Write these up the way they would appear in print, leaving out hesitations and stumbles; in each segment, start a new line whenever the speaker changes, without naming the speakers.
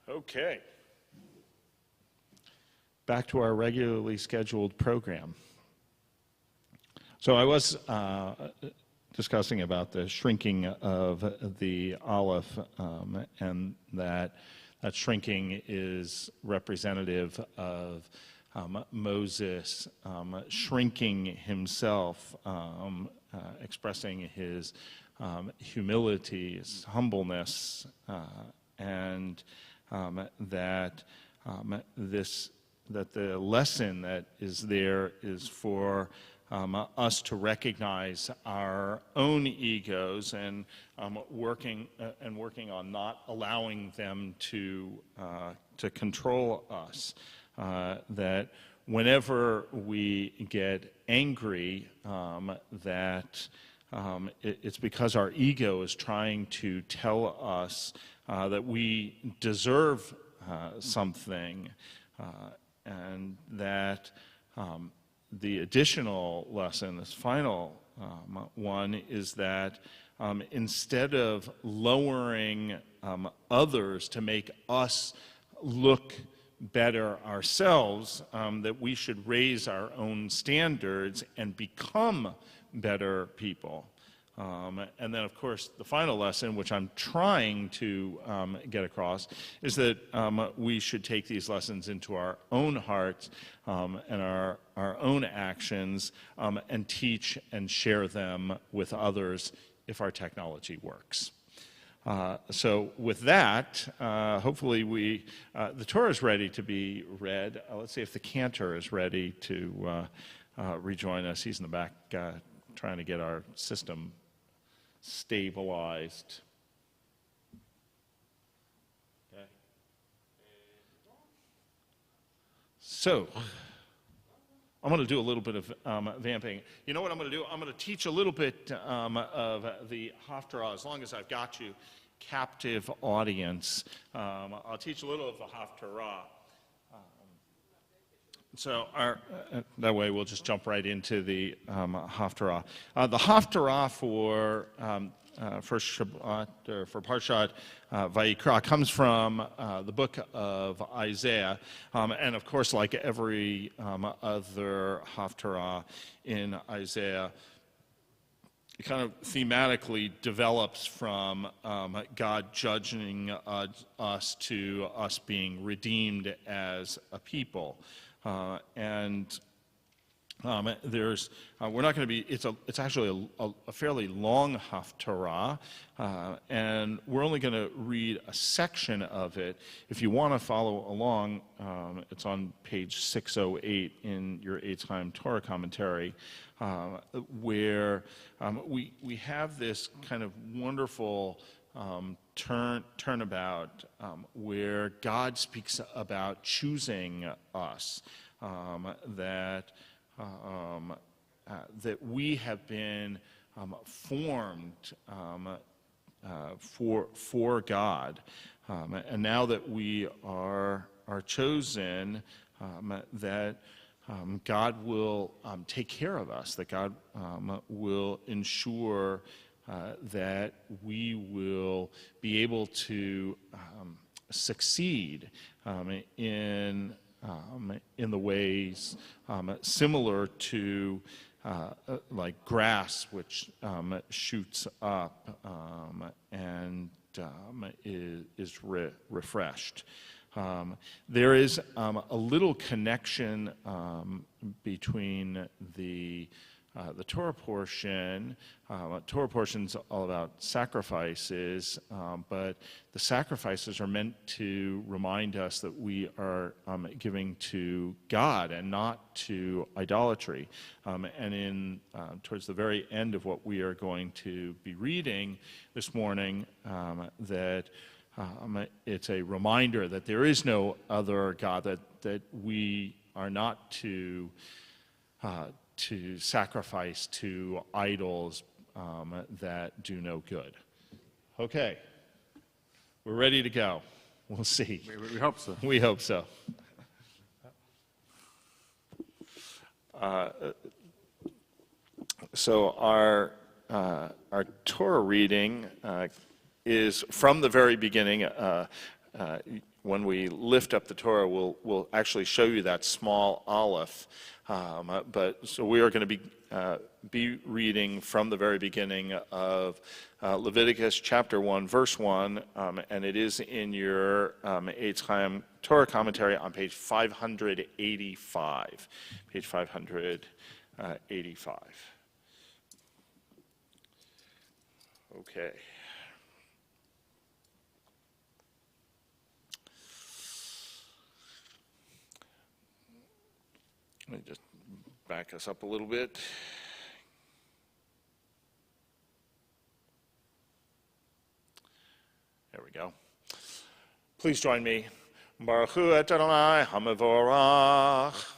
Okay. Back to our regularly scheduled program. So I was discussing about the shrinking of the Aleph, and that shrinking is representative of Moses shrinking himself, expressing his humility, his humbleness, and that the lesson that is there is for us to recognize our own egos and working on not allowing them to control us. That whenever we get angry, that it's because our ego is trying to tell us that we deserve something, and that the additional lesson, this final one, is that instead of lowering others to make us look better ourselves, that we should raise our own standards and become better people. And then, of course, the final lesson, which I'm trying to get across, is that we should take these lessons into our own hearts and our own actions and teach and share them with others if our technology works. So with that, hopefully the Torah is ready to be read. Let's see if the cantor is ready to rejoin us. He's in the back trying to get our system stabilized. Okay. So, I'm going to do a little bit of vamping. You know what I'm going to do? I'm going to teach a little bit of the Haftarah, as long as I've got you, captive audience. I'll teach a little of the Haftarah. So that way we'll just jump right into the Haftarah. The Haftarah for Shabbat, or for Parshat Vayikra, comes from the book of Isaiah, and of course, like every other Haftarah in Isaiah, it kind of thematically develops from God judging us to us being redeemed as a people. And there's, we're not going to be, it's actually a fairly long Haftarah, and we're only going to read a section of it. If you want to follow along, it's on page 608 in your Eitzchaim Torah commentary, where we have this kind of wonderful turnabout where God speaks about choosing us, that we have been formed for God, and now that we are chosen, that God will take care of us, that God will ensure that we will be able to succeed in the ways similar to like grass, which shoots up and is refreshed. There is a little connection between the Torah portion. Torah portion's all about sacrifices, but the sacrifices are meant to remind us that we are giving to God and not to idolatry. And in towards the very end of what we are going to be reading this morning, that it's a reminder that there is no other God, that we are not to sacrifice to idols that do no good. Okay, we're ready to go. We'll see.
We hope so.
We hope so. So our Torah reading is from the very beginning. when we lift up the Torah, we'll actually show you that small aleph. So we are going to be reading from the very beginning of Leviticus chapter 1, verse 1, and it is in your Eitz Chaim Torah commentary on page 585. Page 585. Okay. Let me just back us up a little bit. There we go. Please join me. Baruch Hu et Adonai HaMevorach.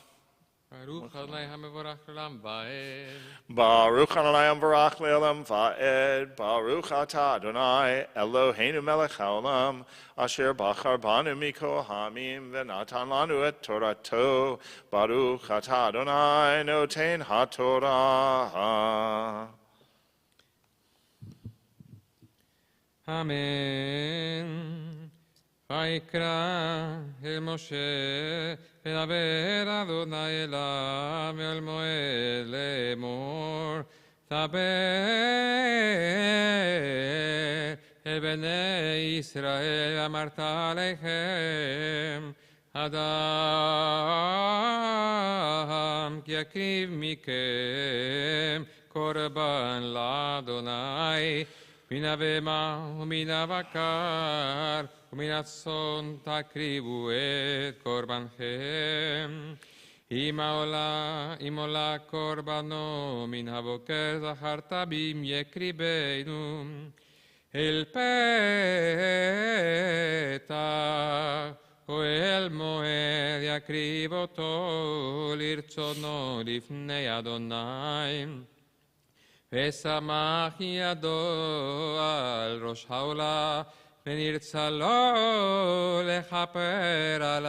Baruch Adonai HaMevorach L'olam Va'ed.
Baruch Adonai HaMevorach L'olam Va'ed. Baruch Atah Adonai Eloheinu melech haolam asher bachar banu mikol hamim v'natan lanu et Torato. Baruch Atah Adonai noten haTorah.
Amen. Vayikra el Moshe v'daber Adonai elav el Moed lemor daber el bnei Yisrael amarta aleichem Adam ki yakriv mikem korban l'Adonai מן הבהמה ומן הבקר ומן הצאן תקריבו את קורבנכם. אם עולה קורבנו מן הבוקר זכרת בים יקריבנו. אל פתח אוהל מועד יקריב אותו לרצונו לפני אדוני. ושמח ידו על ראש העולה, ונרצה לו לכפר עליו.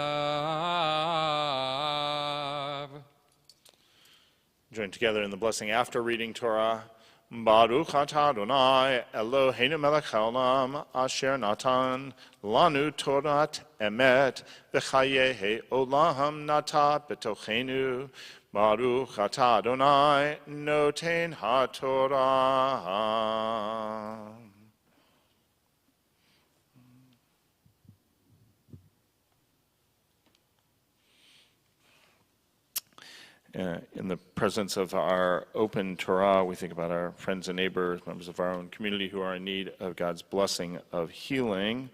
Join together in the blessing after reading Torah. Baruch atah Adonai Eloheinu melech haolam asher natan lanu Torat emet v'chayei olam nata betochenu. Baruch atah Adonai noten haTorah. In the presence of our open Torah, we think about our friends and neighbors, members of our own community who are in need of God's blessing of healing.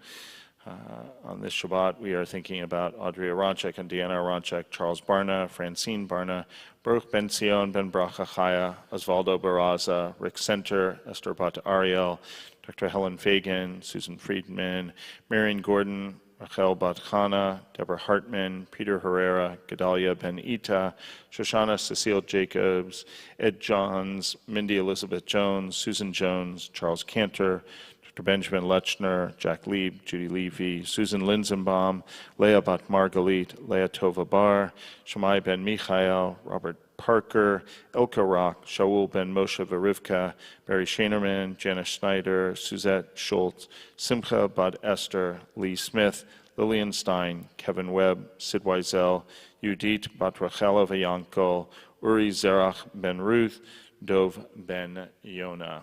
On this Shabbat, we are thinking about Audrey Aronchek and Deanna Aronchek, Charles Barna, Francine Barna, Baruch Ben Sion, Ben Bracha Chaya, Osvaldo Barraza, Rick Center, Esther Bat Ariel, Dr. Helen Fagan, Susan Friedman, Marion Gordon, Rachel Bat Chana, Deborah Hartman, Peter Herrera, Gedalia Ben Ita, Shoshana Cecile Jacobs, Ed Johns, Mindy Elizabeth Jones, Susan Jones, Charles Cantor, Dr. Benjamin Lechner, Jack Lieb, Judy Levy, Susan Linzenbaum, Leah Bat Margalit, Leah Tova Bar, Shemai Ben Michael, Robert Parker, Elka Rock, Shaul Ben Moshe Verivka, Barry Shanerman, Janice Schneider, Suzette Schultz, Simcha Bat Esther, Lee Smith, Lillian Stein, Kevin Webb, Sid Weisel, Yudit Bat Rachela Vayanko, Uri Zerach Ben Ruth, Dov Ben Yona.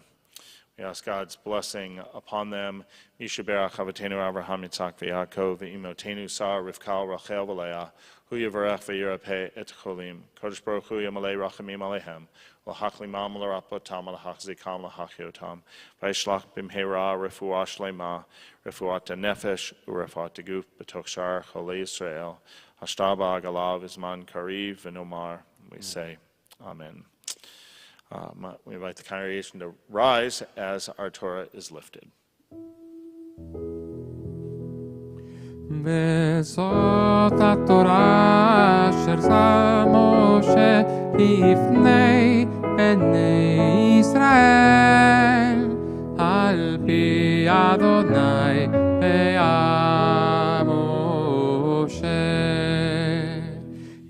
We ask God's blessing upon them. Mishaberach Avatenu Abraham Yitzhak v'Yaakov v'imotenu Sarah Rivka Rachel v'Leah Hu Yivarech v'Yirapeh et Cholim Kodesh Baruch Hu Yamalei Rachamim Aleichem L'Hach Limam L'Rapotam L'Hach Zikam L'Hach Yotam V'Yishlach B'Mheira Refuah Shlema Refuat Nefesh U'Refuat Guf B'Toch Shar Cholei Yisrael Hashtaba Agalav Izman Kariv v'Nomar. We say Amen. We invite the congregation to rise as our Torah is lifted.
וזאת התורה אשר שם משה לפני בני ישראל על פי אדוני והמשה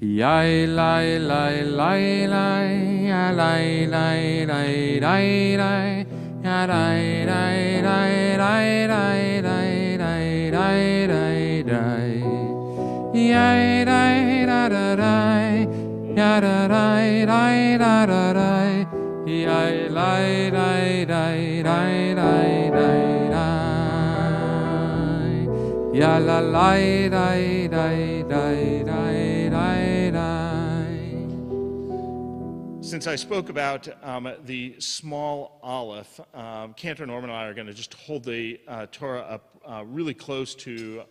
יאי לי לי לי לי Lai lai lai lai lai, ya lai lai lai lai lai lai lai lai lai lai. ya da da da da, ya da da da da da da, ya la da da da da da da. Ya la la da da da da da.
Since I spoke about the small aleph, Cantor Norman and I are going to just hold the Torah up really close to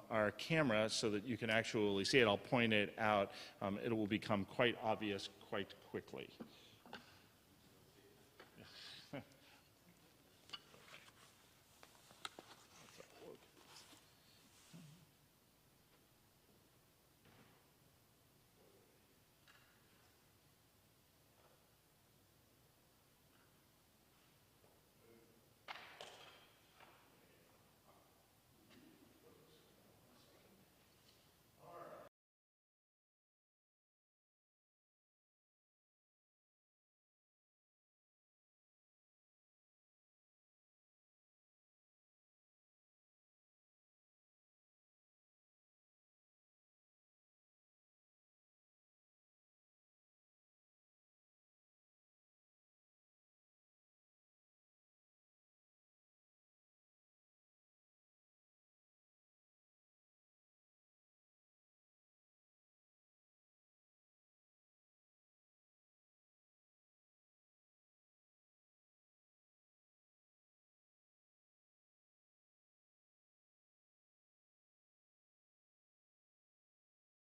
our camera so that you can actually see it. I'll point it out. It will become quite obvious quite quickly.